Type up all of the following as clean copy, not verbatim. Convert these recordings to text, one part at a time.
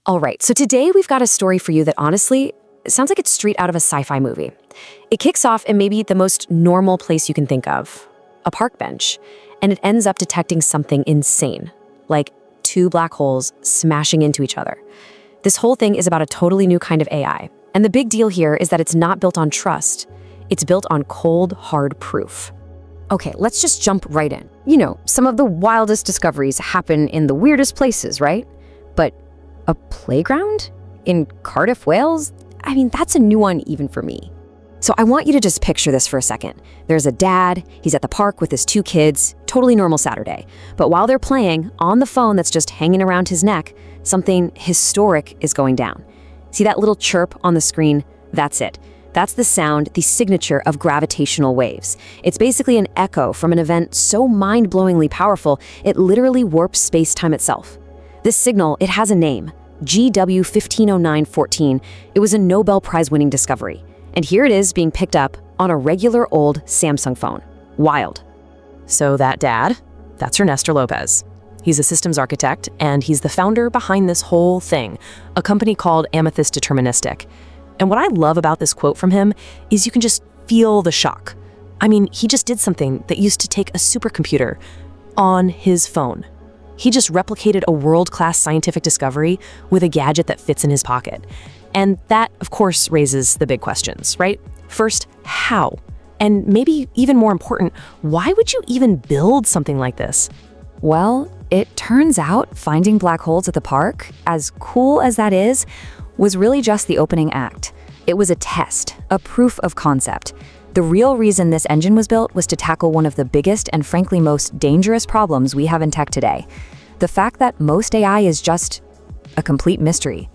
All right, so today we've got a story for you that honestly sounds like it's straight out of a sci-fi movie. It kicks off in maybe the most normal place you can think of, a park bench, and it ends up detecting something insane, like two black holes smashing into each other. This whole thing is about a totally new kind of AI, and the big deal here is that it's not built on trust. It's built on cold, hard proof. Okay, let's just jump right in. You know, some of the wildest discoveries happen in the weirdest places, right? But a playground? In Cardiff, Wales? I mean, that's a new one even for me. So I want you to just picture this for a second. There's a dad, he's at the park with his two kids, totally normal Saturday. But while they're playing, on the phone that's just hanging around his neck, something historic is going down. See that little chirp on the screen? That's it. That's the sound, the signature of gravitational waves. It's basically an echo from an event so mind-blowingly powerful, it literally warps space-time itself. This signal, it has a name, GW150914. It was a Nobel Prize-winning discovery. And here it is being picked up on a regular old Samsung phone. Wild. So that dad, that's Ernesto Lopez. He's a systems architect, and he's the founder behind this whole thing, a company called Amethyst Deterministic. And what I love about this quote from him is you can just feel the shock. I mean, he just did something that used to take a supercomputer on his phone. He just replicated a world-class scientific discovery with a gadget that fits in his pocket. And that, of course, raises the big questions, right? First, how? And maybe even more important, why would you even build something like this? Well, it turns out finding black holes at the park, as cool as that is, was really just the opening act. It was a test, a proof of concept. The real reason this engine was built was to tackle one of the biggest and frankly most dangerous problems we have in tech today. The fact that most AI is just a complete mystery.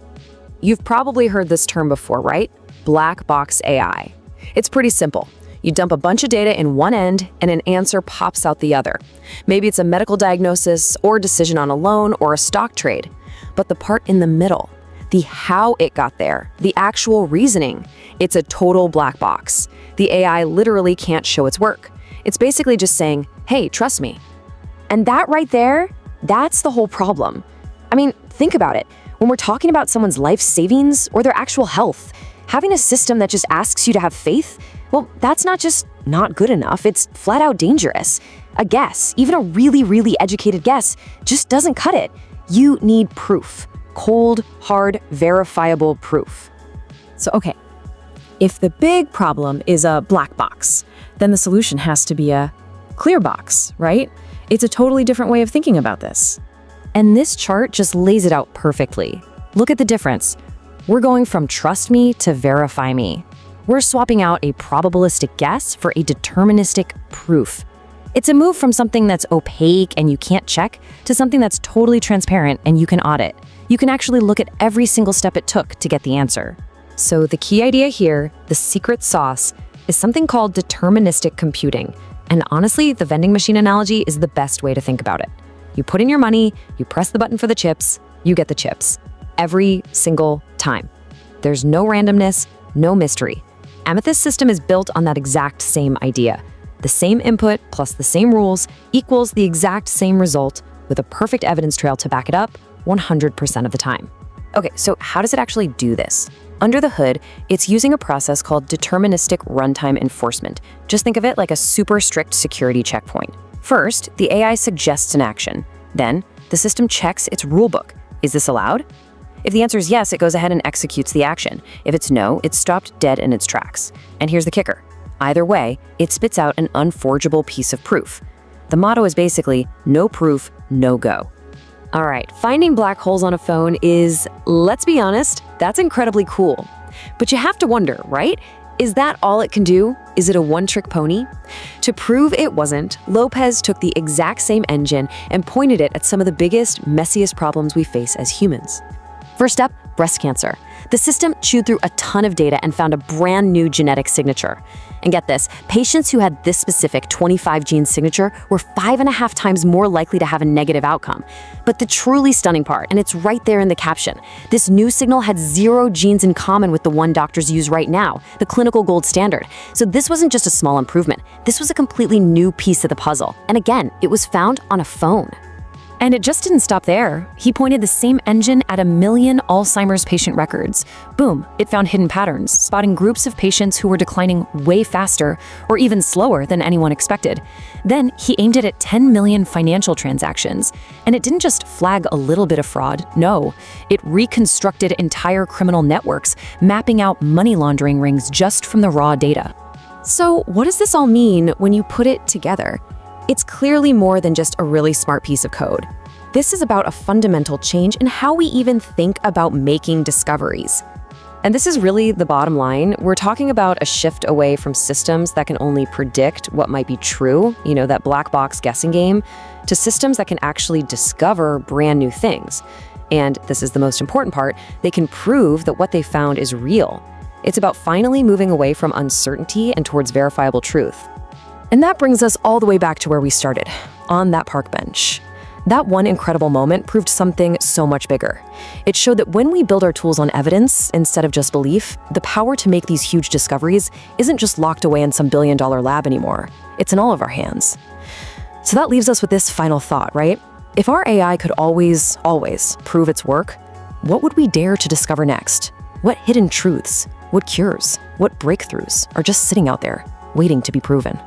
You've probably heard this term before, right? Black box AI. It's pretty simple. You dump a bunch of data in one end and an answer pops out the other. Maybe it's a medical diagnosis or a decision on a loan or a stock trade. But the part in the middle, the how it got there, the actual reasoning, it's a total black box. The AI literally can't show its work. It's basically just saying, hey, trust me. And that right there, that's the whole problem. I mean, think about it. When we're talking about someone's life savings or their actual health, having a system that just asks you to have faith, well, that's not just not good enough, it's flat out dangerous. A guess, even a really, really educated guess, just doesn't cut it. You need proof. Cold, hard, verifiable proof. So, okay, if the big problem is a black box, then the solution has to be a clear box, right? It's a totally different way of thinking about this. And this chart just lays it out perfectly. Look at the difference. We're going from trust me to verify me. We're swapping out a probabilistic guess for a deterministic proof. It's a move from something that's opaque and you can't check to something that's totally transparent and you can audit. You can actually look at every single step it took to get the answer. So the key idea here, the secret sauce, is something called deterministic computing. And honestly, the vending machine analogy is the best way to think about it. You put in your money, you press the button for the chips, you get the chips. Every single time. There's no randomness, no mystery. Amethyst's system is built on that exact same idea. The same input plus the same rules equals the exact same result with a perfect evidence trail to back it up 100% of the time. Okay, so how does it actually do this? Under the hood, it's using a process called deterministic runtime enforcement. Just think of it like a super strict security checkpoint. First, the AI suggests an action. Then, the system checks its rulebook. Is this allowed? If the answer is yes, it goes ahead and executes the action. If it's no, it's stopped dead in its tracks. And here's the kicker. Either way, it spits out an unforgeable piece of proof. The motto is basically, no proof, no go. All right, finding black holes on a phone is, let's be honest, that's incredibly cool. But you have to wonder, right? Is that all it can do? Is it a one-trick pony? To prove it wasn't, Lopez took the exact same engine and pointed it at some of the biggest, messiest problems we face as humans. First up, breast cancer. The system chewed through a ton of data and found a brand new genetic signature. And get this, patients who had this specific 25 gene signature were 5.5 times more likely to have a negative outcome. But the truly stunning part, and it's right there in the caption, this new signal had 0 genes in common with the one doctors use right now, the clinical gold standard. So this wasn't just a small improvement. This was a completely new piece of the puzzle. And again, it was found on a phone. And it just didn't stop there. He pointed the same engine at 1 million Alzheimer's patient records. Boom, it found hidden patterns, spotting groups of patients who were declining way faster or even slower than anyone expected. Then he aimed it at 10 million financial transactions. And it didn't just flag a little bit of fraud, no. It reconstructed entire criminal networks, mapping out money laundering rings just from the raw data. So what does this all mean when you put it together? It's clearly more than just a really smart piece of code. This is about a fundamental change in how we even think about making discoveries. And this is really the bottom line. We're talking about a shift away from systems that can only predict what might be true, that black box guessing game, to systems that can actually discover brand new things. And this is the most important part, they can prove that what they found is real. It's about finally moving away from uncertainty and towards verifiable truth. And that brings us all the way back to where we started, on that park bench. That one incredible moment proved something so much bigger. It showed that when we build our tools on evidence instead of just belief, the power to make these huge discoveries isn't just locked away in some billion-dollar lab anymore. It's in all of our hands. So that leaves us with this final thought, right? If our AI could always prove its work, what would we dare to discover next? What hidden truths, what cures, what breakthroughs are just sitting out there, waiting to be proven?